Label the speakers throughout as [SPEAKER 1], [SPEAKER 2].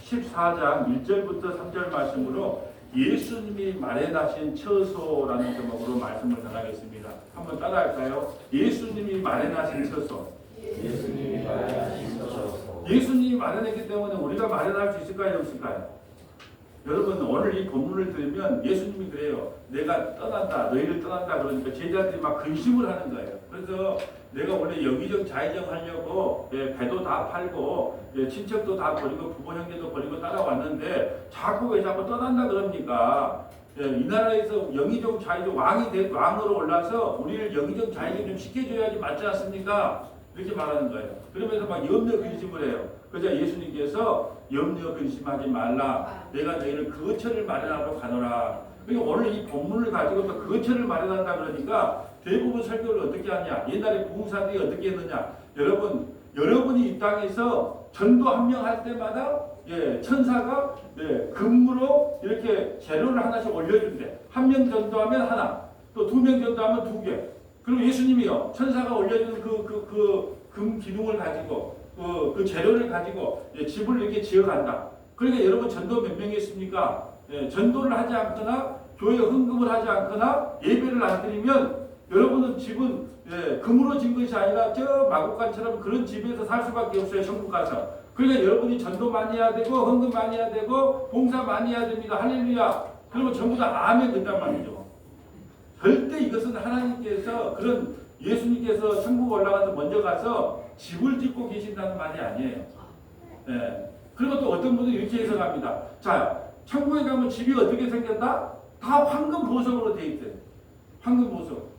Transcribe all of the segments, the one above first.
[SPEAKER 1] 14장 1절부터 3절 말씀으로 예수님이 마련하신 처소라는 제목으로 말씀을 전하겠습니다. 한번 따라할까요? 예수님이 마련하신 처소.
[SPEAKER 2] 예수님이 마련하신 처소.
[SPEAKER 1] 예수님이 마련했기 때문에 우리가 마련할 수 있을까요? 없을까요? 여러분 오늘 이 본문을 들으면 예수님이 그래요. 내가 떠난다. 너희를 떠난다. 그러니까 제자들이 막 근심을 하는 거예요. 그래서 내가 원래 여기저기 좌회전 하려고 배도 다 팔고 친척도 다 버리고 부모 형제도 버리고 따라왔는데 자꾸 왜 자꾸 떠난다 그럽니까? 이 나라에서 영의정 좌의정 왕으로 올라서 우리를 영의정 좌의정 좀 시켜줘야지 맞지 않습니까? 이렇게 말하는 거예요. 그러면서 막 염려 근심을 해요. 그러자 예수님께서 염려 근심하지 말라. 내가 너희를 거처를 마련하러 가노라. 그러니까 오늘 이 본문을 가지고 또 거처를 마련한다 그러니까 대부분 설교를 어떻게 하냐. 옛날에 부흥사들이 어떻게 했느냐. 여러분이 이 땅에서 전도 한 명 할 때마다 천사가 금으로 이렇게 재료를 하나씩 올려준대. 한 명 전도하면 하나, 또 2명 전도하면 2개. 그리고 예수님이요, 천사가 올려주는 금 기둥을 가지고 그 재료를 가지고 집을 이렇게 지어간다. 그러니까 여러분 전도 몇 명이 있습니까? 전도를 하지 않거나 교회 헌금을 하지 않거나 예배를 안 드리면 여러분은 집은 금으로 진 것이 아니라 저 마곡간처럼 그런 집에서 살 수밖에 없어요. 천국 가서. 그러니까 여러분이 전도 많이 해야 되고 헌금 많이 해야 되고 봉사 많이 해야 됩니다. 할렐루야. 그리고 전부 다 아멘 된단 말이죠. 절대 이것은 하나님께서 그런 예수님께서 천국 올라가서 먼저 가서 집을 짓고 계신다는 말이 아니에요. 그리고 또 어떤 분은 이렇게 해석합니다. 자, 천국에 가면 집이 어떻게 생겼다? 다 황금 보석으로 돼 있대요. 황금 보석.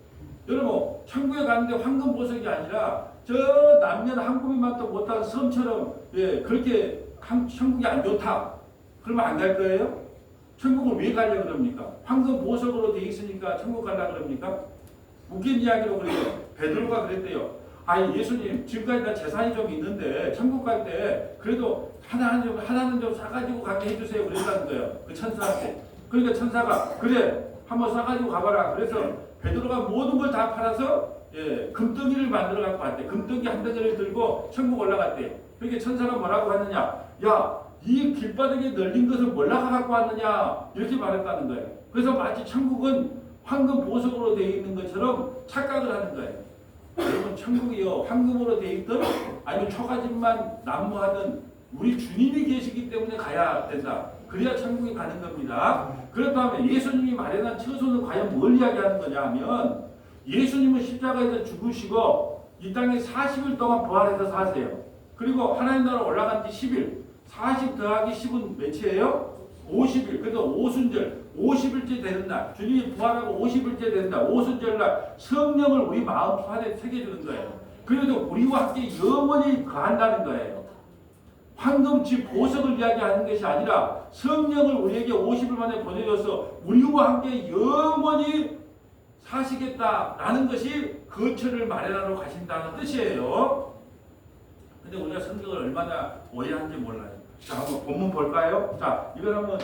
[SPEAKER 1] 여러분, 천국에 가는데 황금 보석이 아니라 저 남면 한 구미만도 못한 섬처럼 그렇게 천국이 안 좋다. 그러면 안 갈 거예요? 천국을 왜 가려고 그럽니까? 황금 보석으로 돼 있으니까 천국 가려고 그럽니까? 웃긴 이야기로 그래요. 베드로가 그랬대요. 아니 예수님 지금까지 나 재산이 좀 있는데 천국 갈 때 그래도 하나는 좀 사가지고 가게 해주세요. 그랬다는 거예요. 그 천사한테. 그러니까 천사가 그래 한번 사가지고 가봐라. 그래서 베드로가 모든 걸 다 팔아서 금덩이를 만들어 갖고 왔대. 금덩이 한 덩이를 들고 천국 올라갔대. 그러니까 천사가 뭐라고 하느냐? 야, 이 길바닥에 널린 것을 몰라가 갖고 왔느냐? 이렇게 말했다는 거예요. 그래서 마치 천국은 황금 보석으로 되어 있는 것처럼 착각을 하는 거예요. 여러분 천국이요 황금으로 되어 있든 아니면 초가집만 난무하든 우리 주님이 계시기 때문에 가야 된다. 그래야 천국에 가는 겁니다. 그렇다면 예수님이 마련한 처소는 과연 뭘 이야기하는 거냐 하면 예수님은 십자가에서 죽으시고 이 땅에 40일 동안 부활해서 사세요. 그리고 하나님 나라 올라간 지 10일 40 더하기 10은 몇이에요? 50일. 그래서 오순절 50일째 되는 날 주님이 부활하고 50일째 되는 날 오순절 날 성령을 우리 마음 안에 새겨주는 거예요. 그래도 우리와 함께 영원히 거한다는 거예요. 황금집 보석을 이야기하는 것이 아니라 성령을 우리에게 50일 만에 보내줘서 우리와 함께 영원히 사시겠다라는 것이 거처를 마련하러 가신다는 뜻이에요. 근데 우리가 성경을 얼마나 오해하는지 몰라요. 자, 한번 본문 볼까요? 자, 이걸 한번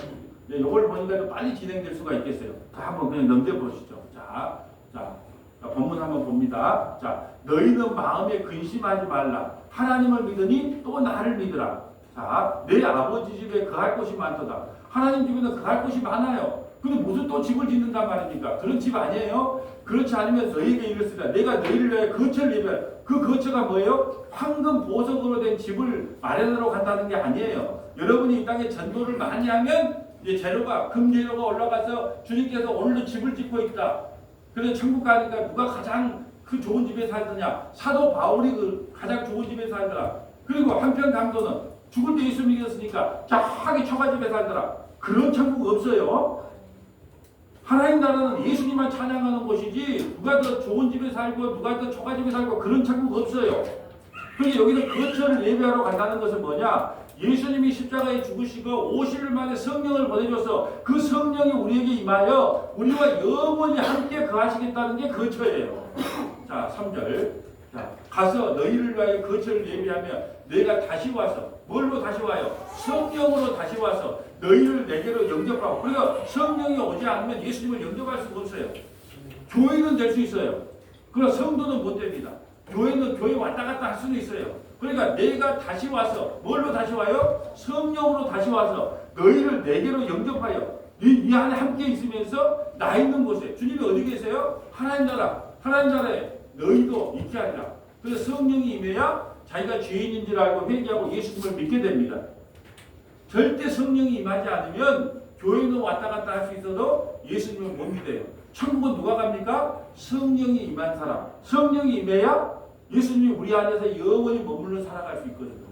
[SPEAKER 1] 이걸 보니까 좀 빨리 진행될 수가 있겠어요. 자, 한번 그냥 넘겨보시죠. 자, 본문 한번 봅니다. 자, 너희는 마음에 근심하지 말라. 하나님을 믿으니 또 나를 믿으라. 자, 내 아버지 집에 거할 곳이 많도다. 하나님 집에는 거할 곳이 많아요. 근데 무슨 또 집을 짓는단 말입니까? 그런 집 아니에요? 그렇지 않으면 너희에게 이르시리라. 내가 너희를 위해 거처를 예비하라. 그 거처가 뭐예요? 황금 보석으로 된 집을 마련하러 간다는 게 아니에요. 여러분이 이 땅에 전도를 많이 하면 이제 재료가 금재료가 올라가서 주님께서 오늘도 집을 짓고 있다. 그래서 천국 가니까 누가 가장 그 좋은 집에 살더냐? 사도 바울이 그 가장 좋은 집에 살더라. 그리고 한편 강도는 죽을 때 예수 믿었으니까 저기 초가집에 살더라. 그런 천국 없어요. 하나님 나라는 예수님만 찬양하는 곳이지 누가 더 좋은 집에 살고 누가 더 초가집에 살고 그런 천국 없어요. 그래서 여기서 거처를 예배하러 간다는 것은 뭐냐? 예수님이 십자가에 죽으시고 50일 만에 성령을 보내줘서 그 성령이 우리에게 임하여 우리와 영원히 함께 거하시겠다는 게 거처예요. 자, 3절. 자, 가서 너희를 위하여 거처를 예비하며 내가 다시 와서 뭘로 다시 와요? 성령으로 다시 와서 너희를 내게로 영접하고. 그러니까 성령이 오지 않으면 예수님을 영접할 수가 없어요. 교회는 될 수 있어요. 그러나 성도는 못 됩니다. 교회는 교회 왔다 갔다 할 수는 있어요. 그러니까 내가 다시 와서 뭘로 다시 와요? 성령으로 다시 와서 너희를 내게로 영접하여 이 안에 함께 있으면서 나 있는 곳에 주님이 어디 계세요? 하나님 나라에 너희도 있게 하리라. 그래서 성령이 임해야 자기가 죄인인 줄 알고 회개하고 예수님을 믿게 됩니다. 절대 성령이 임하지 않으면 교회는 왔다 갔다 할 수 있어도 예수님을 못 믿어요. 천국은 누가 갑니까? 성령이 임한 사람. 성령이 임해야 예수님이 우리 안에서 영원히 머물러 살아갈 수 있거든요.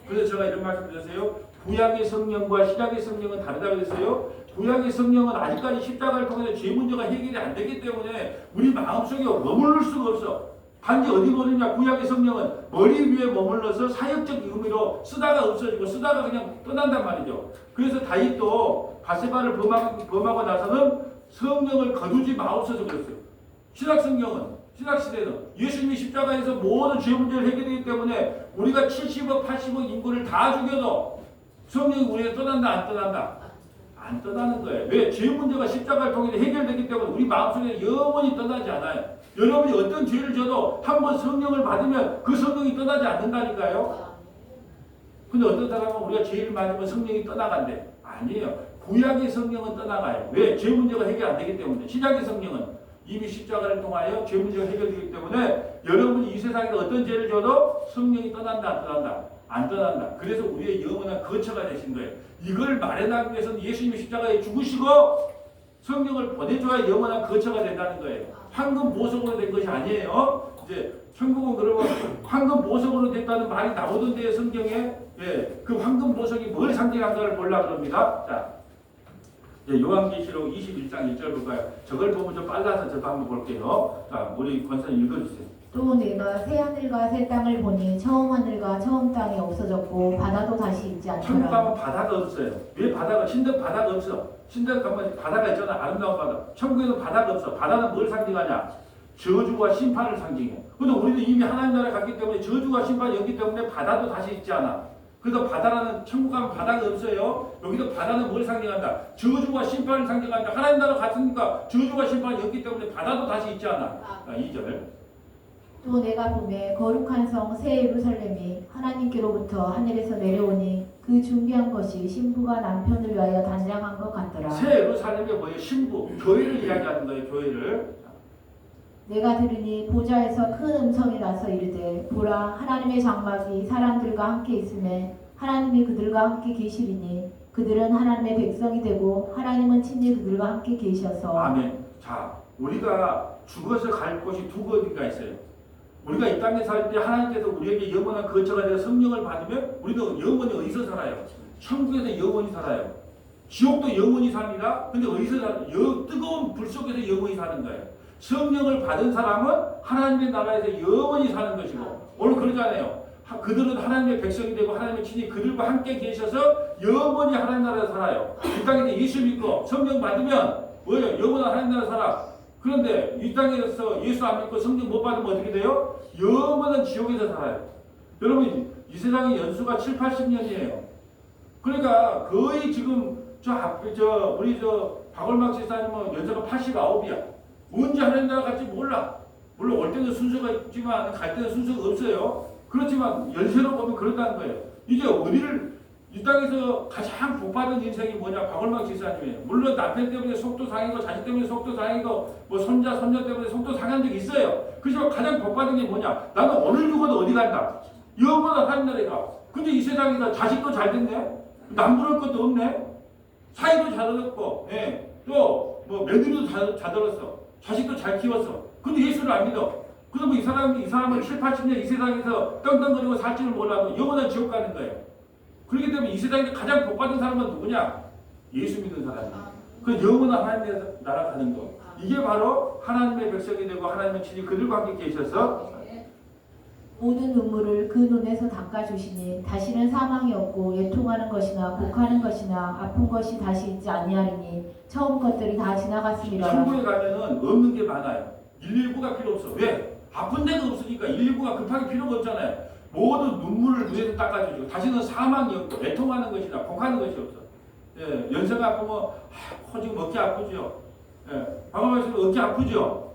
[SPEAKER 1] 그래서 제가 이런 말씀 드렸어요. 구약의 성령과 신약의 성령은 다르다고 했어요. 구약의 성령은 아직까지 십자가를 통해서 죄 문제가 해결이 안 되기 때문에 우리 마음속에 머무를 수가 없어. 단지 어디 머무르냐? 구약의 성령은 머리 위에 머물러서 사역적 의미로 쓰다가 없어지고 쓰다가 그냥 떠난단 말이죠. 그래서 다윗도 바세바를 범하고 나서는 성령을 거두지 마옵소서 그랬어요. 신약시대는 예수님이 십자가에서 모든 죄 문제를 해결되기 때문에 우리가 70억 80억 인구를 다 죽여도 성령이 우리에게 떠난다 안 떠난다? 안 떠나는 거예요. 왜? 죄 문제가 십자가를 통해 해결되기 때문에 우리 마음속에 영원히 떠나지 않아요. 여러분이 어떤 죄를 져도 한번 성령을 받으면 그 성령이 떠나지 않는다니까요. 근데 어떤 사람은 우리가 죄를 맞으면 성령이 떠나간대. 아니에요. 구약의 성령은 떠나가요. 왜? 죄 문제가 해결 안 되기 때문에. 신약의 성령은 이미 십자가를 통하여 죄 문제가 해결되기 때문에 여러분이 이 세상에서 어떤 죄를 져도 성령이 떠난다 안 떠난다? 안 떠난다. 그래서 우리의 영원한 거처가 되신 거예요. 이걸 마련하기 위해서는 예수님이 십자가에 죽으시고 성령을 보내줘야 영원한 거처가 된다는 거예요. 황금 보석으로 된 것이 아니에요. 이제 천국은 그러면 황금 보석으로 됐다는 말이 나오던데 성경에 그 황금 보석이 뭘 상징한가를 보려고 그럽니다. 자, 요한계시록 21장 1절 볼까요? 저걸 보면 좀 빨라서 저도 한번 볼게요. 자, 우리 권사님 읽어주세요.
[SPEAKER 3] 또 내가 새 하늘과 새 땅을 보니 처음 하늘과 처음 땅이 없어졌고 바다도 다시 있지
[SPEAKER 1] 천국
[SPEAKER 3] 않더라.
[SPEAKER 1] 가면 바다가 없어요. 왜 바다가? 신전 바다가 없어. 신전 가면 바다가 있잖아. 아름다운 바다. 천국에는 바다가 없어. 바다는 뭘 상징하냐? 저주와 심판을 상징해. 근데 우리는 이미 하나님 나라에 갔기 때문에 저주와 심판이 없기 때문에 바다도 다시 있지 않아. 그래서 바다라는 천국 가면 바다가 없어요. 여기도 바다는 뭘 상징한다? 저주와 심판을 상징한다. 하나님 나라 갔으니까 저주와 심판이 없기 때문에 바다도 다시 있지 않아. 2절.
[SPEAKER 3] 또 내가 보매 거룩한 성 새 예루살렘이 하나님께로부터 하늘에서 내려오니 그 준비한 것이 신부가 남편을 위하여 단장한 것 같더라.
[SPEAKER 1] 새 예루살렘이 뭐예요? 신부. 교회를 이야기하는 거예요. 교회를.
[SPEAKER 3] 내가 들으니 보좌에서 큰 음성이 나서 이르되 보라 하나님의 장막이 사람들과 함께 있음에 하나님이 그들과 함께 계시리니 그들은 하나님의 백성이 되고 하나님은 친히 그들과 함께 계셔서.
[SPEAKER 1] 아멘. 자, 우리가 죽어서 갈 곳이 두 곳인가 있어요. 우리가 이 땅에 살 때 하나님께서 우리에게 영원한 거처가 되어 성령을 받으면 우리도 영원히 어디서 살아요? 천국에서 영원히 살아요. 지옥도 영원히 삽니다. 근데 어디서 살아요? 뜨거운 불 속에서 영원히 사는 거예요. 성령을 받은 사람은 하나님의 나라에서 영원히 사는 것이고 오늘 그러잖아요. 그들은 하나님의 백성이 되고 하나님의 친히 그들과 함께 계셔서 영원히 하나님 나라에서 살아요. 이 땅에서 예수 믿고 성령 받으면 뭐예요? 영원한 하나님 나라에서 살아. 그런데 이 땅에서 예수 안 믿고 성령 못 받으면 어떻게 돼요? 영원한 지옥에서 살아요. 여러분 이 세상의 연수가 7, 80년이에요. 그러니까 거의 지금 우리 박월막 지사님은 연세가 89이야. 언제 하나님 나라 갈지 몰라. 물론 올 때는 순서가 있지만 갈 때는 순서가 없어요. 그렇지만 연세로 보면 그렇다는 거예요. 이제 어디를 이 땅에서 가장 복받은 인생이 뭐냐? 박월막 지사님이에요. 물론 남편 때문에 속도 상이고 자식 때문에 속도 상이고 뭐 손자 손녀 때문에 속도 상한 적이 있어요. 그렇지만 가장 복받은 게 뭐냐? 나는 오늘 죽어도 어디 간다? 영원한 하나님 나라에 가. 근데 이 세상에서 자식도 잘 됐네. 남부를 것도 없네. 사이도 잘 얻었고, 또 뭐 며느리도 잘 얻었어. 자식도 잘 키웠어. 근데 예수를 안 믿어. 그러면 이 사람은 7, 80년 이 세상에서 떵떵거리고 살지를 몰라도 영원한 지옥 가는 거예요. 그렇기 때문에 이 세상에서 가장 복받은 사람은 누구냐? 예수 믿는 사람이야. 그 영원한 하나님의 나라 가는 거. 이게 바로 하나님의 백성이 되고 하나님의 친히 그들과 함께 계셔서
[SPEAKER 3] 모든 눈물을 그 눈에서 닦아주시니 다시는 사망이 없고 애통하는 것이나 곡하는 것이나 아픈 것이 다시 있지 아니하리니 처음 것들이 다 지나갔음이라.
[SPEAKER 1] 천국에 가면은 없는 게 많아요. 119가 필요 없어. 왜? 아픈 데가 없으니까 119가 급하게 필요가 없잖아요. 모든 눈물을 눈에서 닦아주시고 다시는 사망이 없고 애통하는 것이나 곡하는 것이 없어. 연세가 아프면 지금 어깨 아프죠. 방언하시면 어깨 아프죠.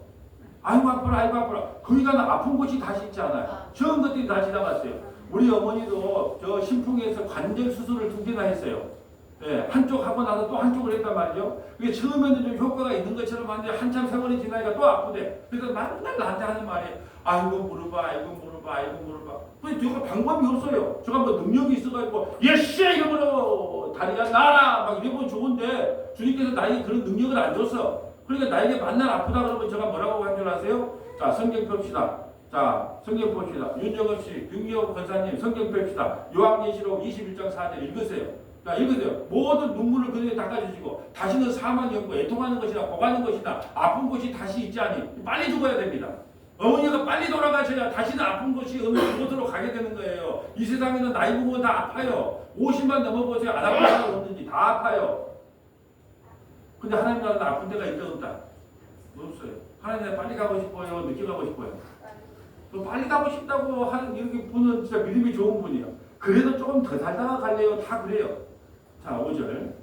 [SPEAKER 1] 아이고 아파라 아이고 아파라. 거기 가면 아픈 곳이 다시 있지 않아요. 처음 것들이 다 지나갔어요. 우리 어머니도 저 신풍에서 관절 수술을 2개나 했어요. 예, 한쪽 하고 나서 또 한쪽을 했단 말이죠. 그게 처음에는 좀 효과가 있는 것처럼 하는데 한참 세월이 지나니까 또 아프대. 그래서 맨날 나한테 하는 말이 아이고 무릎아, 아이고 무릎아, 아이고 무릎아. 근데 제가 방법이 없어요. 제가 뭐 능력이 있어가지고 예씨 이러므로 다리가 나라 막 이러면 좋은데 주님께서 나에게 그런 능력을 안 줬어. 그러니까 나에게 만날 아프다 그러면 제가 뭐라고 한 줄 아세요? 자, 성경 봅시다. 자, 성경 봅시다. 윤정업 씨, 김기호 권사님 성경 봅시다. 요한계시록 21장 4절 읽으세요. 자, 읽으세요. 모든 눈물을 그들에게 닦아주시고 다시는 사망이 없고 애통하는 것이나 고가는 것이나 아픈 것이 다시 있지 않니. 빨리 죽어야 됩니다. 어머니가 빨리 돌아가셔야 다시는 아픈 것이 없는 곳으로 가게 되는 거예요. 이 세상에는 나이 먹으면 다 아파요. 50만 넘어보세요. 안 아픈 사람 없는지 다 아파요. 근데 하나님 나라는 아픈 데가 있다 없다? 없어요. 하나님 나라 빨리 가고 싶어요? 늦게 가고 싶어요? 또 빨리 가고 싶다고 하는 이렇게 분은 진짜 믿음이 좋은 분이에요. 그래도 조금 더 살다가 갈래요? 다 그래요. 자, 5절.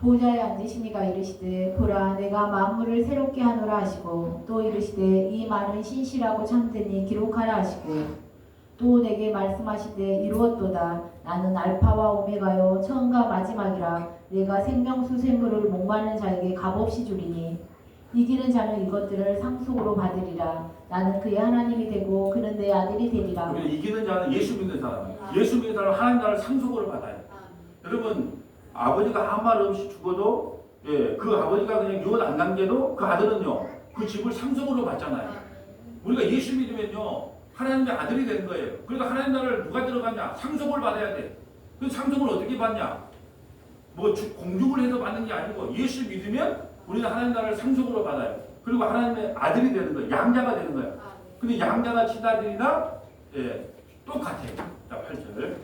[SPEAKER 3] 보좌에 앉으시니가 이르시되 보라 내가 만물을 새롭게 하노라 하시고 또 이르시되 이 말은 신실하고 참되니 기록하라 하시고 또 내게 말씀하시되 이루었도다 나는 알파와 오메가요 처음과 마지막이라 내가 생명수 샘물을 목마르는 자에게 값없이 주리니 이기는 자는 이것들을 상속으로 받으리라 나는 그의 하나님이 되고 그는 내 아들이 되리라.
[SPEAKER 1] 이기는 자는 예수 믿는 사람. 예수 믿는 사람은 하나님 나라를 상속으로 받아요. 여러분 아버지가 아무 말 없이 죽어도 예, 그 아버지가 그냥 유언 안 남겨도 그 아들은요 그 집을 상속으로 받잖아요. 우리가 예수 믿으면요 하나님의 아들이 되는 거예요. 그러니까 하나님 나라를 누가 들어가냐? 상속을 받아야 돼. 그 상속을 어떻게 받냐? 뭐 공중을 해서 받는 게 아니고 예수 믿으면 우리는 하나님 나라를 상속으로 받아요. 그리고 하나님의 아들이 되는 거예요. 양자가 되는 거예요. 근데 양자나 친아들이나 예, 똑같아요. 자, 8절.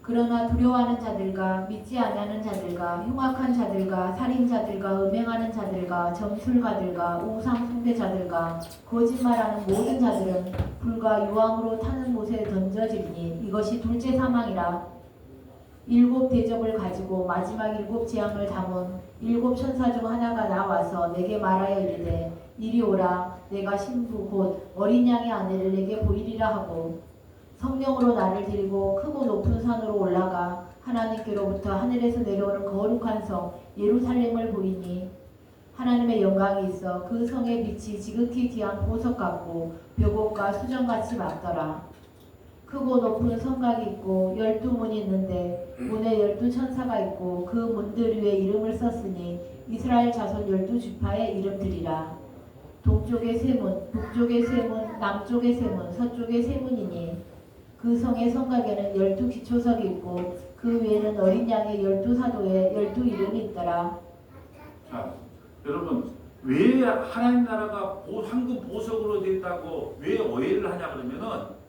[SPEAKER 3] 그러나 두려워하는 자들과 믿지 아니하는 자들과 흉악한 자들과 살인자들과 음행하는 자들과 점술가들과 우상 숭배자들과 거짓말하는 모든 자들은 불과 유황으로 타는 못에 던져지리니 이것이 둘째 사망이라. 7 대접을 가지고 마지막 7 재앙을 담은 7 천사 중 하나가 나와서 내게 말하여 이르되 이리 오라 내가 신부 곧 어린 양의 아내를 내게 보이리라 하고 성령으로 나를 데리고 크고 높은 산으로 올라가 하나님께로부터 하늘에서 내려오는 거룩한 성 예루살렘을 보이니 하나님의 영광이 있어 그 성의 빛이 지극히 귀한 보석 같고 벽옥과 수정같이 맞더라. 크고 높은 성곽이 있고 12문이 있는데 문에 12천사가 있고 그 문들 위에 이름을 썼으니 이스라엘 자손 12지파의 이름들이라. 동쪽의 세 문, 북쪽의 세 문, 남쪽의 세 문, 서쪽의 세 문이니 그 성의 성곽에는 12기초석이 있고 그 위에는 어린 양의 12사도의 12이름이 있더라.
[SPEAKER 1] 자, 여러분 왜 하나님 나라가 황금 보석으로 되어 있다고 왜 오해를 하냐 그러면은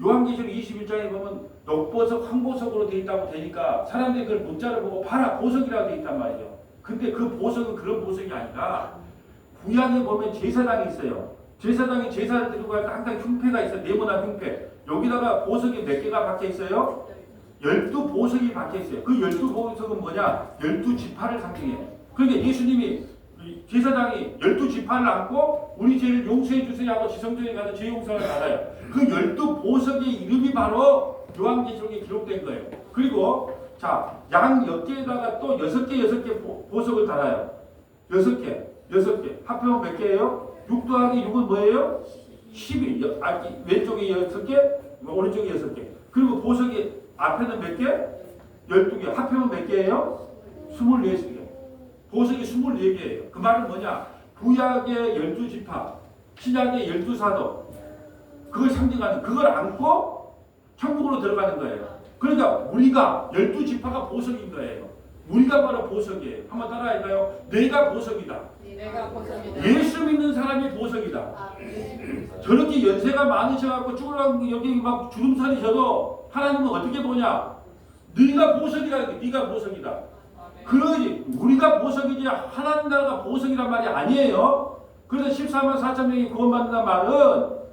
[SPEAKER 1] 요한계시록 21장에 보면 녹보석, 황보석으로 되어 있다고 되니까 사람들이 그걸 문자를 보고 봐라 보석이라고 되어 있단 말이죠. 근데 그 보석은 그런 보석이 아니라 구약에 보면 제사장이 있어요. 제사장이 제사를 드리고 할 때 항상 흉패가 있어요. 네모난 흉패. 여기다가 보석이 몇 개가 박혀 있어요? 12보석이 박혀 있어요. 그 12보석은 뭐냐? 12지파를 상징해요. 그러니까 예수님이 제사장이 12지파를 안고 우리 죄를 용서해 주세요 하고 지성전에 가서 죄 용서를 받아요. 그 12보석의 이름이 바로 요한계시록에 기록된 거예요. 그리고 자, 양 10개에다가 또 6개 보석을 달아요. 6개. 합하면 몇 개예요? 6 더하기 6은 뭐예요? 12. 왼쪽에 6개, 오른쪽에 6개. 그리고 보석이 앞에는 몇 개? 12개. 합하면 몇 개예요? 24개. 보석이 24개예요. 그 말은 뭐냐? 구약의 12지파, 신약의 12사도. 그걸 상징하는, 그걸 안고 천국으로 들어가는 거예요. 그러니까 우리가 12지파가 보석인 거예요. 우리가 바로 보석이에요. 한번 따라할까요? 내가 보석이다.
[SPEAKER 2] 내가 보석이다.
[SPEAKER 1] 예수 믿는 사람이 보석이다. 저렇게 연세가 많으셔갖고 쭈그랑 여기 막 주름살이 져도 하나님은 어떻게 보냐? 네가 보석이다. 네가 보석이다. 그러지 우리가 보석이지 하나님 나라가 보석이란 말이 아니에요. 그래서 14만 4천 명이 구원받는다는 말은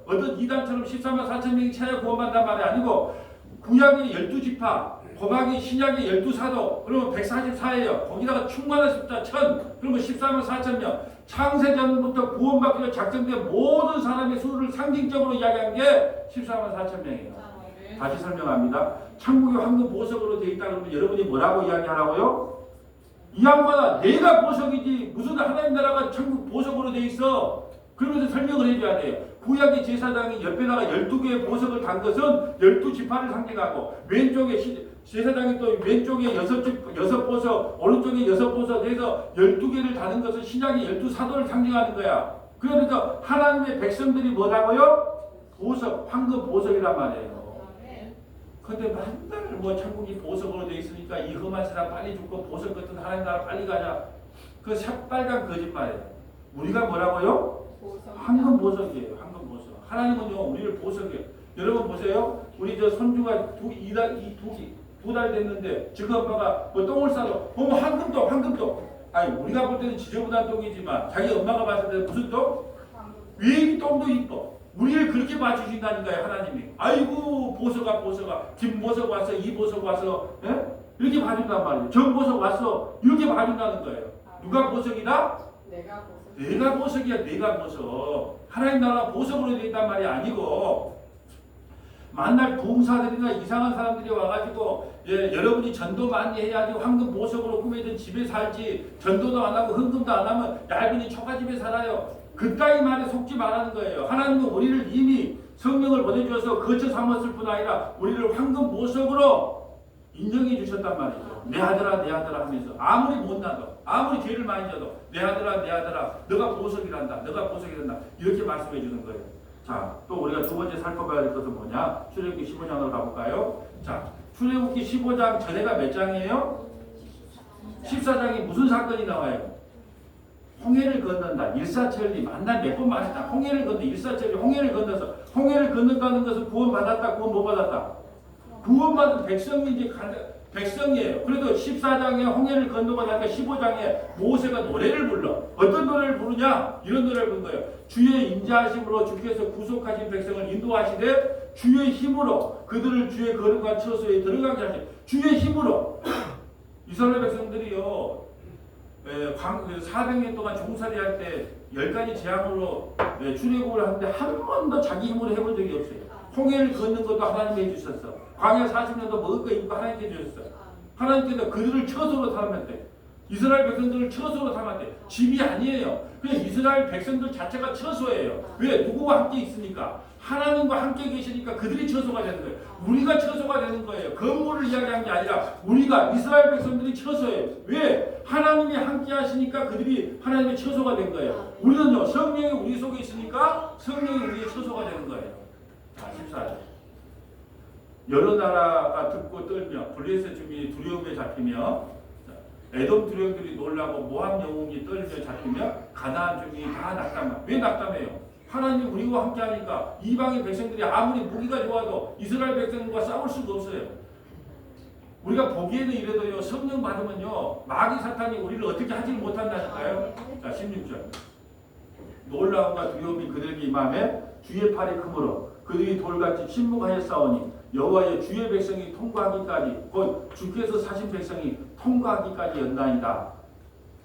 [SPEAKER 1] 어떤 이단처럼 14만 4천 명이 차야 구원받는다는 말이 아니고 구약의 12지파, 고막이 신약의 12사도, 그러면 144예요. 거기다가 충만한 숫자 1000, 그러면 14만 4천 명. 창세전부터 구원받기 위해 작정된 모든 사람의 수를 상징적으로 이야기한 게 14만 4천 명이에요. 다시 설명합니다. 천국이 황금 보석으로 되어 있다 그러면 여러분이 뭐라고 이야기하라고요? 이 양반아, 내가 보석이지 무슨 하나님 나라가 천국 보석으로 되어 있어? 그러면서 설명을 해줘야 돼요. 구약의 제사장이 옆에다가 12개의 보석을 단 것은 12지파를 상징하고, 왼쪽에 제사장이 또 왼쪽에 6보석, 오른쪽에 6보석 해서 12개를 다는 것은 신약의 12사도를 상징하는 거야. 그러면서 하나님의 백성들이 뭐라고요? 보석, 황금 보석이란 말이에요. 근데 맨날 뭐 천국이 보석으로 돼 있으니까 이 험한 세상 빨리 죽고 보석 같은 하나님 나라 빨리 가자. 그 새빨간 거짓말이에요. 우리가 뭐라고요? 황금 보석이에요. 황금 보석. 하나님은요 우리를 보석이에요. 여러분 보세요. 우리 저 손주가 두 달 됐는데 지금 엄마가 뭐 똥을 싸도 보면 황금똥, 황금똥. 아니 우리가 볼 때는 지저분한 똥이지만 자기 엄마가 봤을 때는 무슨 똥? 왜 이 똥도 이뻐? 우리를 그렇게 맞추신다니까요 하나님이. 아이고 보석아 보석아, 김보석 왔어, 이보석 왔어, 예? 이렇게 봐준단 말이에요. 정보석 왔어, 이렇게 봐준다는 거예요. 누가 보석이다? 내가 보석이야. 내가 보석. 하나님 나라 보석으로 되어 있단 말이 아니고, 만날 봉사들이나 이상한 사람들이 와가지고 여러분이 전도 많이 해야지 황금 보석으로 꾸며진 집에 살지, 전도도 안 하고 헌금도 안 하면 얇은이 초가집에 살아요. 그따위 말에 속지 말라는 거예요. 하나님은 우리를 이미 성령을 보내주셔서 거처 삼았을 뿐 아니라 우리를 황금 보석으로 인정해 주셨단 말이죠. 내 아들아 내 아들아 하면서 아무리 못나도 아무리 죄를 많이 져도 내 아들아 내 아들아 너가 보석이란다, 너가 보석이란다, 이렇게 말씀해 주는 거예요. 자, 또 우리가 두 번째 살펴봐야 될 것은 뭐냐? 출애굽기 15장으로 가볼까요? 자, 출애굽기 15장 전에가 몇 장이에요? 14장이 무슨 사건이 나와요? 홍해를 건넌다. 일사천리. 만날 몇 번 말했다. 홍해를 건너. 일사천리. 홍해를 건너서. 홍해를 건넌다는 것은 구원받았다. 구원 못 받았다. 구원받은 백성이 백성이에요. 그래도 14장에 홍해를 건너고 나니까 15장에 모세가 노래를 불러. 어떤 노래를 부르냐? 이런 노래를 부른 거예요. 주의 인자하심으로 주께서 구속하신 백성을 인도하시되 주의 힘으로 그들을 주의 거룩한 처소에 들어가게 하시. 주의 힘으로. 이스라엘 백성들이요. 400년 동안 종살이 할 때 10가지 재앙으로 출애굽을 하는데 한 번도 자기 힘으로 해본 적이 없어요. 홍해를 걷는 것도 하나님이 해주셨어. 광야 40년도 먹을 거 입고 하나님께 해주셨어. 하나님께서 그들을 처소로 삼았대. 이스라엘 백성들을 처소로 삼았대. 집이 아니에요. 그냥 이스라엘 백성들 자체가 처소예요. 왜? 누구와 함께 있으니까? 하나님과 함께 계시니까 그들이 처소가 되는 거예요. 우리가 처소가 되는 거예요. 건물을 이야기한 게 아니라 우리가 이스라엘 백성들이 처소예요. 왜? 하나님이 함께 하시니까 그들이 하나님의 처소가 된 거예요. 우리는요 성령이 우리 속에 있으니까 성령이 우리의 처소가 되는 거예요. 자, 14절. 여러 나라가 듣고 떨며 블레셋 주민이 두려움에 잡히며 에돔 두령들이 놀라고 모압 영웅이 떨며 잡히며 가나안 주민이 다 낙담합니다. 왜 낙담해요? 하나님 우리와 함께하니까 이방의 백성들이 아무리 무기가 좋아도 이스라엘 백성과 싸울 수가 없어요. 우리가 보기에는 이래도요 성령 받으면요 마귀 사탄이 우리를 어떻게 하지를 못한다니까요. 자 16절. 놀라움과 두려움이 그들에게 임하매 주의 팔이 크므로 그들이 돌같이 침묵하여 싸우니 여호와의 주의 백성이 통과하기까지 곧 주께서 사신 백성이 통과하기까지 연나이다.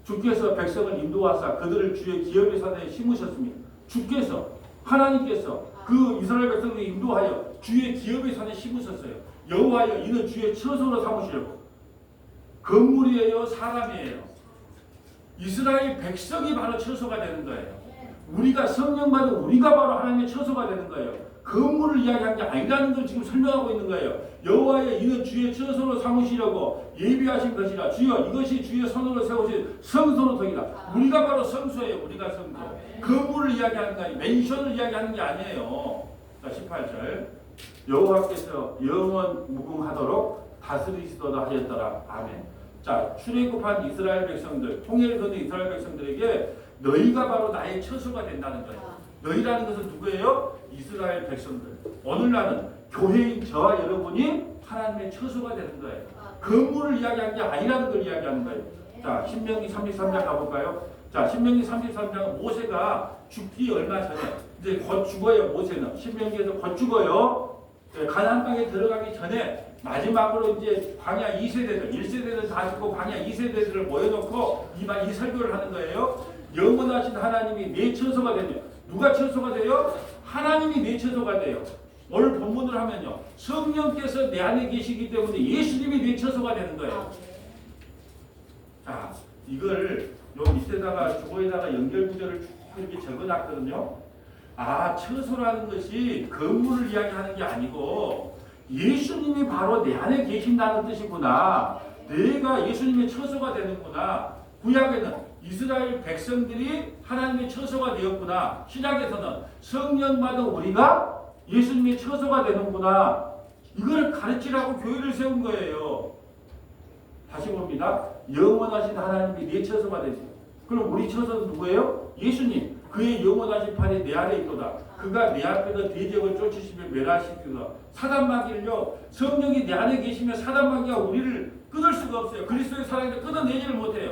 [SPEAKER 1] 주께서 백성을 인도하사 그들을 주의 기업의 산에 심으셨습니다. 주께서 하나님께서 그 이스라엘 백성을 인도하여 주의 기업의 산에 심으셨어요. 여호와여 이는 주의 처소로 삼으시려고. 건물이에요, 사람이에요. 이스라엘 백성이 바로 처소가 되는 거예요. 우리가 성령 받은 우리가 바로 하나님의 처소가 되는 거예요. 건물을 이야기한 게 아니라는 걸 지금 설명하고 있는 거예요. 여호와여 이는 주의 처소로 삼으시려고 예비하신 것이라. 주여 이것이 주의 손으로 세우신 성소로더이다. 우리가 바로 성소예요. 우리가 성소. 건물을 이야기하는 거 아니에요. 맨션을 이야기하는 게 아니에요. 자 18절. 여호와께서 영원 무궁하도록 다스리시도다 하였더라. 아멘. 자 출애굽한 이스라엘 백성들, 홍해를 건넌 이스라엘 백성들에게 너희가 바로 나의 처소가 된다는 거예요. 너희라는 것은 누구예요? 이스라엘 백성들. 오늘날은 교회인 저와 여러분이 하나님의 처소가 되는 거예요. 건물을 이야기한 게 아니라는 걸 이야기하는 거예요. 자 신명기 33장 가볼까요? 자 신명기 33장은 모세가 죽기 얼마 전에 이제 곧 죽어요. 모세는 신명기에서 곧 죽어요. 가나안 땅에 들어가기 전에 마지막으로 이제 광야 2세대들, 1세대는 다 죽고 광야 2세대들을 모여놓고 이 설교를 하는 거예요. 영원하신 하나님이 내 처소가 되며, 누가 처소가 돼요? 하나님이 내 처소가 돼요. 오늘 본문을 하면요, 성령께서 내 안에 계시기 때문에 예수님이 내 처소가 되는 거예요. 자, 이걸 요 밑에다가 주보에다가 연결 구절을 쭉 이렇게 적어놨거든요. 아, 처소라는 것이 건물을 이야기하는 게 아니고 예수님이 바로 내 안에 계신다는 뜻이구나. 내가 예수님의 처소가 되는구나. 구약에는 이스라엘 백성들이 하나님의 처소가 되었구나. 신약에서는 성령 받은 우리가 예수님의 처소가 되는구나. 이걸 가르치라고 교회를 세운 거예요. 다시 봅니다. 영원하신 하나님이 내 처소가 되세요. 그럼 우리 처소는 누구예요? 예수님. 그의 영원하신 팔이 내 안에 있도다. 그가 내 앞에서 대적을 쫓으시며 멸하시리로다. 사단마귀를요, 성령이 내 안에 계시면 사단마귀가 우리를 끊을 수가 없어요. 그리스도의 사랑에서 끊어내지를 못해요.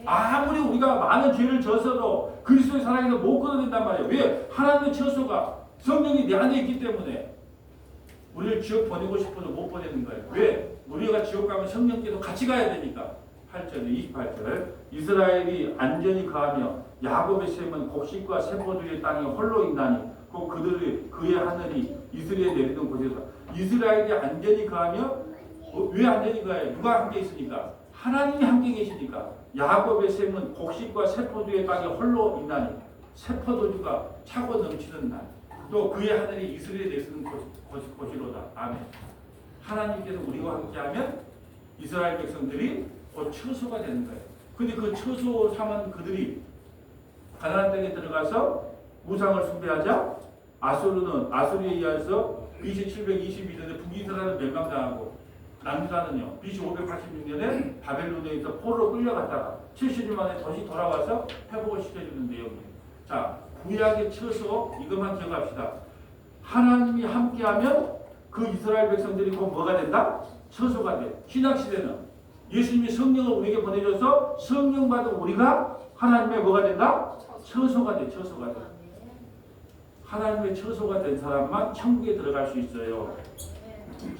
[SPEAKER 1] 아무리 우리가 많은 죄를 져서도 그리스도의 사랑에서 못 끊어낸단 말이에요. 왜? 하나님의 처소가 성령이 내 안에 있기 때문에 우리를 지옥 보내고 싶어도 못 보내는 거예요. 왜? 우리가 지옥 가면 성령께서 같이 가야 되니까. 8절, 28절. 이스라엘이 안전히 거하며 야곱의 셈은 곡식과 세포들의 땅에 홀로 있나니 그의 하늘이 이스라엘에 내리는 곳에서. 이스라엘이 안전히 거하며 왜 안전히 거해요? 누가 함께 있으니까? 하나님이 함께 계시니까. 야곱의 셈은 곡식과 세포들의 땅에 홀로 있나니 세포도주가 차고 넘치는 날. 또 그의 하늘이 이스라엘에 내리는 곳이로다. 아멘. 하나님께서 우리와 함께하면 이스라엘 백성들이 곧 처소가 되는 거예요. 근데 그 처소 삼은 그들이 가나안 땅에 들어가서 우상을 숭배하자 아수르에 의해서 BC 722년에 북이스라엘은 멸망당하고 남유다는요 BC 586년에 바벨론에 의해서 포로로 끌려갔다가 70년 만에 다시 돌아와서 회복을 시켜주는 내용이에요. 자, 구약의 처소 이것만 기억합시다. 하나님이 함께하면 그 이스라엘 백성들이 곧 뭐가 된다? 처소가 돼. 신약시대는 예수님이 성령을 우리에게 보내줘서 성령 받은 우리가 하나님의 뭐가 된다? 처소가 돼. 처소가 돼. 하나님의 처소가 된 사람만 천국에 들어갈 수 있어요.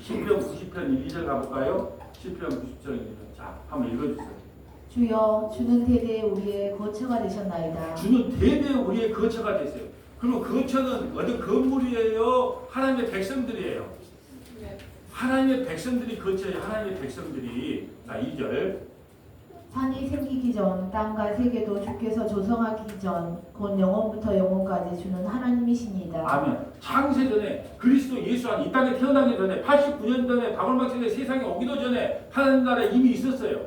[SPEAKER 1] 시편 90편 1절 가볼까요? 시편 90편 1절. 자, 한번 읽어주세요.
[SPEAKER 3] 주여, 주는 대대에 우리의 거처가 되셨나이다.
[SPEAKER 1] 주는 대대에 우리의 거처가 됐어요. 그리고 거처는 어떤 건물이에요? 하나님의 백성들이에요. 하나님의 백성들이 거쳐요. 하나님의 백성들이. 자, 2절.
[SPEAKER 3] 산이 생기기 전 땅과 세계도 주께서 조성하기 전 곧 영원부터 영원까지 주는 하나님이시니이다.
[SPEAKER 1] 아멘. 창세전에 그리스도 예수 안 이 땅에 태어나기 전에 89년 전에 바울막신에 세상에 오기도 전에 하나님 나라에 이미 있었어요.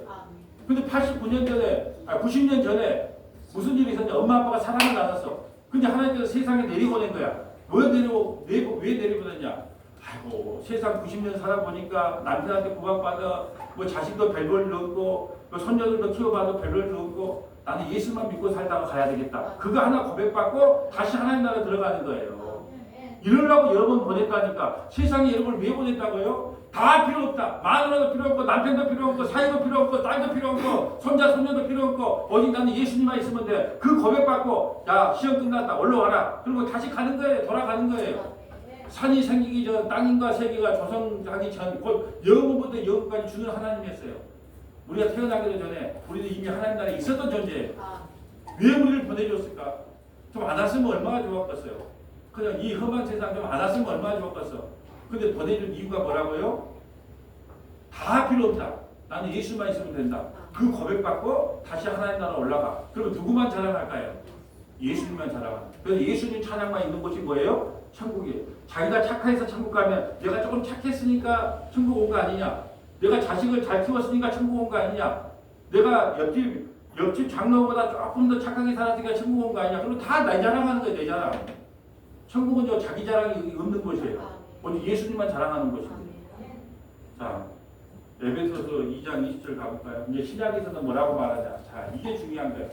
[SPEAKER 1] 근데 89년 전에 90년 전에 무슨 일이 있었냐? 엄마 아빠가 사랑을 나눴어. 근데 하나님께서 세상에 내려보낸 거야. 왜 내려보냈냐? 아이고, 세상 90년 살아보니까 남편한테 구박받아, 뭐 자식도 별볼 넣고, 뭐 손녀들도 키워봐도 별볼 넣고, 나는 예수만 믿고 살다가 가야 되겠다. 그거 하나 고백받고 다시 하나님 나라 들어가는 거예요. 이러려고 여러 번 보냈다니까. 세상에 여러분을 왜 보냈다고요? 다 필요 없다. 마누라도 필요 없고, 남편도 필요 없고, 사위도 필요 없고, 딸도 필요 없고, 손자 손녀도 필요 없고, 오직 나는 예수님만 있으면 돼. 그 고백받고, 야, 시험 끝났다. 올라와라. 그리고 다시 가는 거예요. 돌아가는 거예요. 산이 생기기 전 땅인과 세계가 조성하기 전 곧 영원부터 영원까지 주는 하나님이었어요. 우리가 태어나기도 전에 우리는 이미 하나님 나라에 있었던 존재예요. 왜 우리를 보내줬을까? 좀 안 왔으면 얼마나 좋았겠어요. 그냥 이 험한 세상 좀 안 왔으면 얼마나 좋았겠어. 근데 보내준 이유가 뭐라고요? 다 필요 없다. 나는 예수만 있으면 된다. 그 고백받고 다시 하나님 나라 올라가. 그럼 누구만 자랑할까요? 예수님만 자랑한다. 그래서 예수님 찬양만 있는 곳이 뭐예요? 천국이에요. 자기가 착해서 천국 가면 내가 조금 착했으니까 천국 온 거 아니냐? 내가 자식을 잘 키웠으니까 천국 온 거 아니냐? 내가 옆집 장로보다 조금 더 착하게 살았으니까 천국 온 거 아니냐? 그럼 다 내 자랑하는 거예요. 내 자랑. 천국은 자기 자랑이 없는 곳이에요. 오직 예수님만 자랑하는 곳입니다. 자, 에베소서 2장 20절 가볼까요? 이제 신약에서는 뭐라고 말하냐? 자, 이게 중요한 거예요.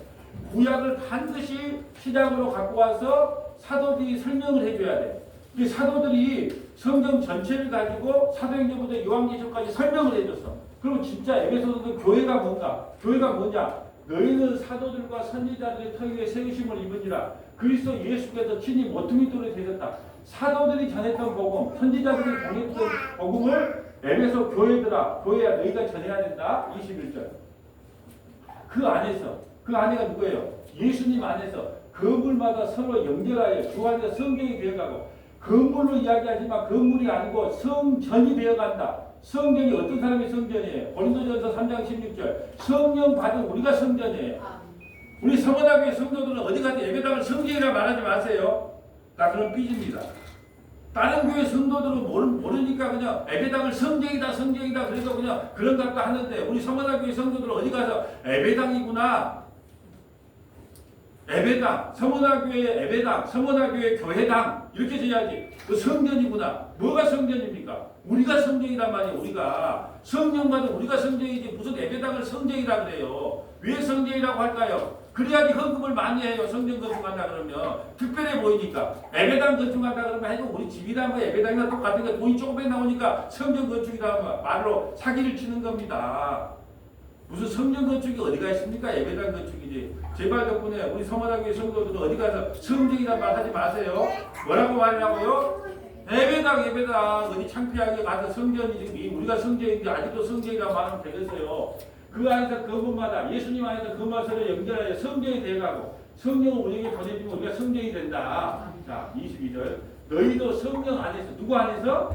[SPEAKER 1] 구약을 반드시 신약으로 갖고 와서 사도들이 설명을 해줘야 돼. 이 사도들이 성경 전체를 가지고 사도행전부터 요한계시록까지 설명을 해줬어. 그럼 진짜 에베소서는 교회가 뭔가? 교회가 뭐냐? 너희는 사도들과 선지자들의 터 위에 세우심을 입으니라. 그리스도 예수께서 친히 모퉁이돌이 되셨다. 사도들이 전했던 복음, 선지자들이 전했던 복음을 에베소 교회들아, 교회야 너희가 전해야 된다. 21절. 그 안에가 누구예요? 예수님 안에서 건물마다 서로 연결하여 주 안에서 성경이 되어가고, 건물로 이야기하지만 건물이 아니고 성전이 되어간다. 성전이 어떤 사람이 성전이에요? 고린도전서 3장 16절. 성령 받은 우리가 성전이에요. 우리 서문화교회 성도들은 어디 가서 예배당을 성전이라 말하지 마세요. 나 그럼 삐집니다. 다른 교회 성도들은 모르니까 그냥 예배당을 성전이다 그래서 그냥 그런 것도 하는데, 우리 서문화교회 성도들은 어디 가서 예배당이구나, 예배당, 서문화교회 예배당, 서문화교회 교회당 이렇게 줘야지. 그 성전이구나. 뭐가 성전입니까? 우리가 성전이란 말이에요. 우리가 성령받은 우리가 성전이지 무슨 예배당을 성전이라 그래요. 왜 성전이라고 할까요? 그래야지 헌금을 많이 해요. 성전 건축한다 그러면 특별해 보이니까. 예배당 건축한다 그러면 해도 우리 집이랑 뭐 예배당이랑 똑같은 거 돈이 조금씩 나오니까 성전 건축이라고 말로 사기를 치는 겁니다. 무슨 성전 건축이 어디가 있습니까? 예배당 건축이지. 제발 덕분에 우리 서문화교회 성도들은 어디 가서 성전이란 말 하지 마세요. 뭐라고 말하냐고요? 예배당 어디 창피하게 가서 성전이지, 우리가 성전인데 아직도 성전이라고 말하면 되겠어요. 그 안에서 그분마다 예수님 안에서 그분마다 연결하여 성전이 되어가고, 성령을 우리에게 보내주면 우리가 성전이 된다. 자, 22절. 너희도 성령 안에서, 누구 안에서?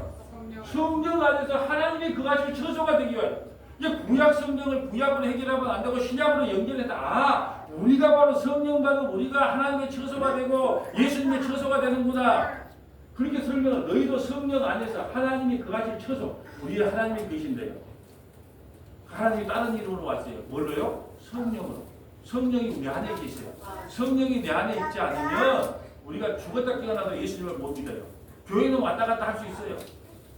[SPEAKER 1] 성령 안에서 하나님의 그가지 처소가 되기 위하여. 이제 구약 성령을 구약으로 해결하면 안 되고 신약으로 연결했다. 아, 우리가 바로 성령 받은 우리가 하나님의 처소가 되고 예수님의 처소가 되는구나. 그렇게 설명을, 너희도 성령 안에서 하나님이 그가지 처소, 우리 하나님이 계신데요. 하나님이 다른 이름으로 왔어요. 뭘로요? 성령으로. 성령이 우리 안에 계세요. 성령이 내 안에 있지 않으면 우리가 죽었다 깨어나도 예수님을 못 믿어요. 교회는 왔다 갔다 할 수 있어요.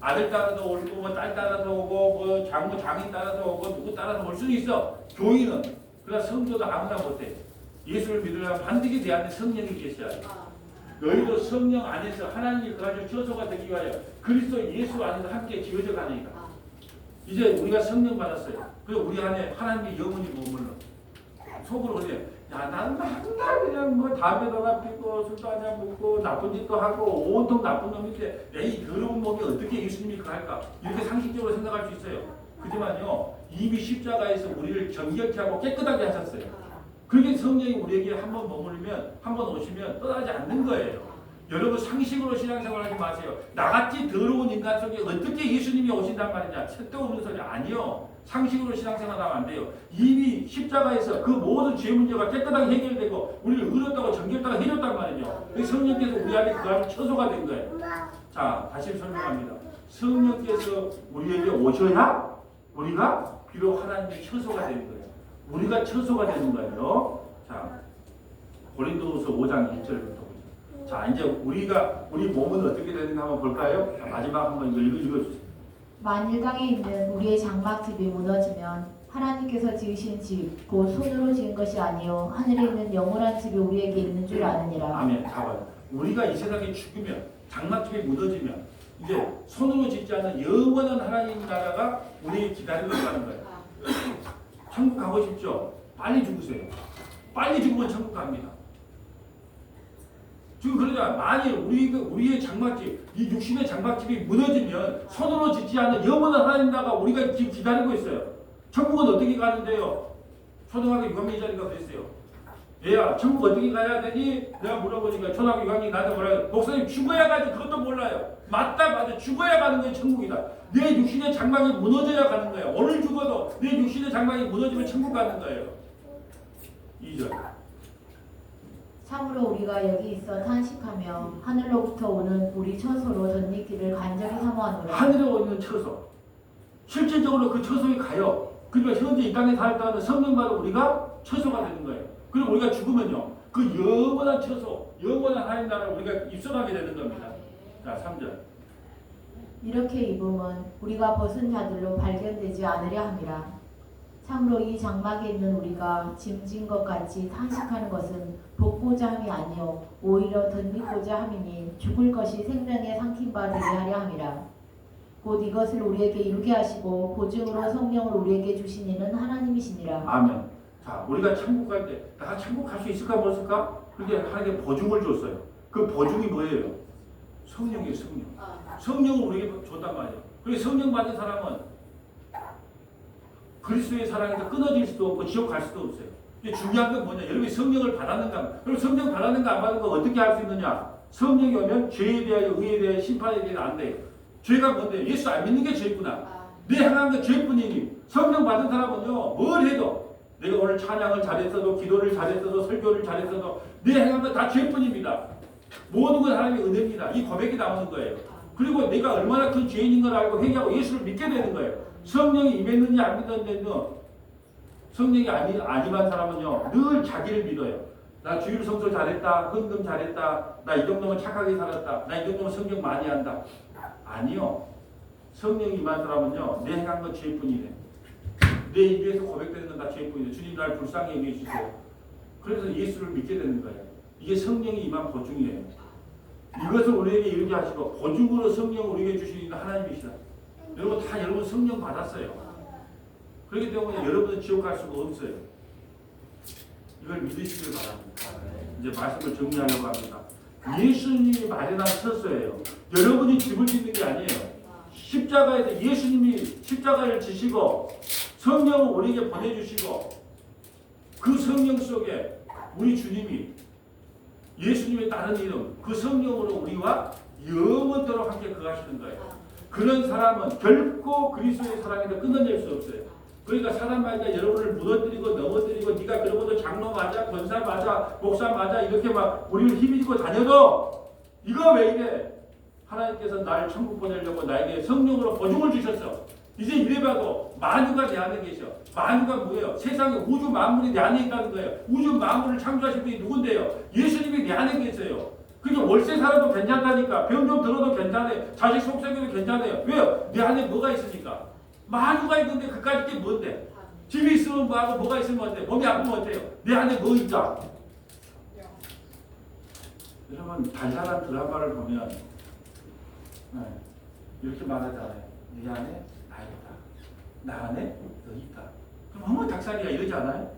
[SPEAKER 1] 아들 따라서 오고, 뭐 딸 따라서 오고, 뭐 장인 따라서 오고, 누구 따라서 올 수는 있어. 교인은. 그러나 성도도 아무나 못해. 예수를 믿으려면 반드시 내 안에 성령이 계셔야 돼. 너희도 성령 안에서 하나님이 그가지고 처소가 되기 위하여 그리스도 예수 안에서 함께 지어져 가니까. 이제 우리가 성령 받았어요. 그리고 우리 안에 하나님의 영혼이 머물러. 속으로 그래. 야, 나는 맨날 그냥 뭐 담배도 하나 피고 술도 한잔 먹고 나쁜 짓도 하고 온통 나쁜 놈인데 내 이 더러운 몸이 어떻게 예수님이 그할까? 이렇게 상식적으로 생각할 수 있어요. 그지만요, 이미 십자가에서 우리를 정결케 하고 깨끗하게 하셨어요. 그렇게 성령이 우리에게 한번 머물면, 한번 오시면 떠나지 않는 거예요. 여러분 상식으로 신앙생활 하지 마세요. 나같이 더러운 인간 속에 어떻게 예수님이 오신단 말이냐. 쓸데없는 소리 아니요. 상식으로 신앙생활 하면 안 돼요. 이미 십자가에서 그 모든 죄 문제가 깨끗하게 해결되고 우리를 의롭다고 정결다고 해줬단 말이죠. 그 성령께서 우리 안에 그 안에 처소가 된 거예요. 자, 다시 설명합니다. 성령께서 우리에게 오셔야 우리가 비록 하나님의 처소가 되는 거예요. 우리가 처소가 되는 거예요. 자, 고린도후서 5장 1절부터 보죠. 자, 이제 우리 몸은 어떻게 되는가 한번 볼까요? 자, 마지막 한번 읽어주세요.
[SPEAKER 3] 만일 땅에 있는 우리의 장막집이 무너지면 하나님께서 지으신 집, 곧 손으로 지은 것이 아니요 하늘에 있는 영원한 집이 우리에게 있는 줄 아느니라.
[SPEAKER 1] 아멘. 잡아요. 우리가 이 세상에 죽으면, 장막집이 무너지면 이제 손으로 짓지 않은 영원한 하나님 나라가 우리에게 기다리고 있다는 거예요. 천국 가고 싶죠? 빨리 죽으세요. 빨리 죽으면 천국 갑니다. 지금 그러자 만일 우리의 장막집, 이 육신의 장막집이 무너지면 손으로 짓지 않는 영원한 하나님 나라가 우리가 지금 기다리고 있어요. 천국은 어떻게 가는데요? 초등학교 6학년 자리가 그랬어요. 얘야, 천국 어떻게 가야 되니? 내가 물어보니까 초등학교 6학년이 나한테 뭐라요? 목사님 죽어야 가지. 그것도 몰라요. 맞다. 죽어야 가는 거예요. 천국이다. 내 육신의 장막이 무너져야 가는 거예요. 오늘 죽어도 내 육신의 장막이 무너지면 천국 가는 거예요. 2절.
[SPEAKER 3] 참으로 우리가 여기 있어 탄식하며 하늘로부터 오는 우리 처소로 덧입기를 간절히 사모하노라.
[SPEAKER 1] 하늘에 오는 처소. 실질적으로 그 처소에 가요. 그러니까 현재 이 땅에 살다는 성령받은 우리가 처소가 되는 거예요. 그리고 우리가 죽으면요, 그 영원한 처소, 영원한 하나님 나라를 우리가 입성하게 되는 겁니다. 자, 3절.
[SPEAKER 3] 이렇게 입음은 우리가 벗은 자들로 발견되지 않으려 함이라. 참으로 이 장막에 있는 우리가 짐진 것 같이 탄식하는 것은 복고자 함이 아니요 오히려 덧입고자 함이니 죽을 것이 생명에 삼킨 바 되게 하려 함이라. 곧 이것을 우리에게 이루게 하시고 보증으로 성령을 우리에게 주신 이는 하나님이시니라.
[SPEAKER 1] 아멘. 자, 우리가 천국 갈 때 내가 천국 갈 수 있을까 없을까? 그게 하나님께 보증을 줬어요. 그 보증이 뭐예요? 성령이에요. 성령. 성령을 우리에게 줬단 말이에요. 그리고 성령 받은 사람은 그리스도의 사랑에서 끊어질 수도 없고 지옥 갈 수도 없어요. 근데 중요한 건 뭐냐? 여러분이 성령을 받았는가? 그럼 성령 받았는가 안 받은 거 어떻게 알 수 있느냐? 성령이 오면 죄에 대하여 의에 대하여 심판에 대하여 안 돼요. 죄가 뭔데? 예수 안 믿는 게 죄구나. 내 행한 건 죄뿐이니 성령 받은 사람은요 뭘 해도 내가 오늘 찬양을 잘했어도 기도를 잘했어도 설교를 잘했어도 내 행한 건 다 죄뿐입니다. 모든 건 하나님의 은혜입니다. 이 고백이 나오는 거예요. 그리고 내가 얼마나 큰 죄인인 걸 알고 회개하고 예수를 믿게 되는 거예요. 성령이 임했느냐 안 믿었느냐 성령이 아니만 사람은요 늘 자기를 믿어요. 나 주일 성소 잘했다, 헌금 잘했다, 나 이 정도면 착하게 살았다, 나 이 정도면 성경 많이 한다. 아니요. 성령이 임한 사람은요 내 행한 건 죄뿐이네. 내 입에서 고백되는 건 다 죄뿐이네. 주님 날 불쌍히 여겨 주세요. 그래서 예수를 믿게 되는 거예요. 이게 성령이 임한 보증이에요. 이것을 우리에게 이루게 하시고 보증으로 성령을 우리에게 주시는 하나님이시다. 여러분 다 여러분 성령 받았어요. 그렇기 때문에 여러분은 지옥 갈 수가 없어요. 이걸 믿으시길 바랍니다. 이제 말씀을 정리하려고 합니다. 예수님이 마련한 처소예요. 여러분이 집을 짓는 게 아니에요. 십자가에서 예수님이 십자가를 지시고 성령을 우리에게 보내주시고 그 성령 속에 우리 주님이 예수님의 다른 이름 그 성령으로 우리와 영원토록 함께 거하시는 거예요. 그런 사람은 결코 그리스도의 사랑에서 끊어낼 수 없어요. 그러니까 사람마다 여러분을 무너뜨리고 넘어뜨리고 네가 그러고도 장로 맞아, 권사 맞아, 목사 맞아 이렇게 막 우리를 힘주고 다녀도 이거 왜 이래? 하나님께서 나를 천국 보내려고 나에게 성령으로 보증을 주셨어. 이제 이래봐도 만유가 내 안에 계셔. 만유가 뭐예요? 세상에 우주 만물이 내 안에 있다는 거예요. 우주 만물을 창조하신 분이 누군데요? 예수님이 내 안에 계세요. 그러니까 월세 살아도 괜찮다니까. 병 좀 들어도 괜찮아요. 자식 속삭여도 괜찮아요. 왜요? 내 안에 뭐가 있으니까. 만유가 있는데 그까짓 게 뭔데? 집이 있으면 뭐하고 뭐가 있으면 어때? 몸이 아프면 어때요? 내 안에 뭐 있다? 여러분 달달한 드라마를 보면 이렇게 말하잖아요. 네 안에 나 있다. 나 안에 너 있다. 그럼 어머 닭살이야 이러지 않아요?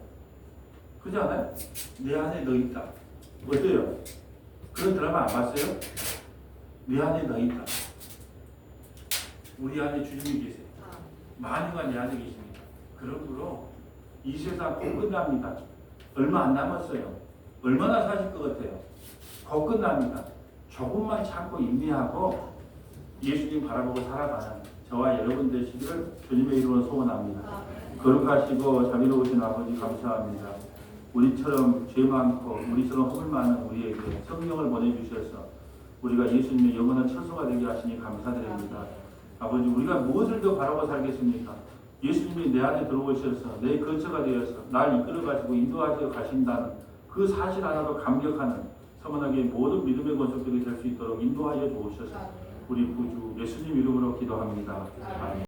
[SPEAKER 1] 그러지 않아요? 내 안에 너 있다. 어때요? 그런 드라마 안 봤어요? 내 안에 너 있다. 우리 안에 주님이 계세요. 만유가 내 안에 계십니다. 그러므로 이 세상 곧 끝납니다. 얼마 안 남았어요. 얼마나 사실 것 같아요? 곧 끝납니다. 조금만 참고 인내하고 예수님 바라보고 살아가는 저와 여러분 되시기를 주님의 이름으로 소원합니다. 거룩하시고 자비로우신 아버지 감사합니다. 우리처럼 죄 많고 우리처럼 허물 많은 우리에게 성령을 보내주셔서 우리가 예수님의 영원한 처소가 되게 하시니 감사드립니다. 아버지 우리가 무엇을 더 바라고 살겠습니까? 예수님이 내 안에 들어오셔서 내 거처가 되어서 날 이끌어가시고 인도하시고 가신다는 그 사실 하나로 감격하는 서문하게 모든 믿음의 권속들이 될 수 있도록 인도하여 주옵소서. 우리 구주 예수님 이름으로 기도합니다. 아멘.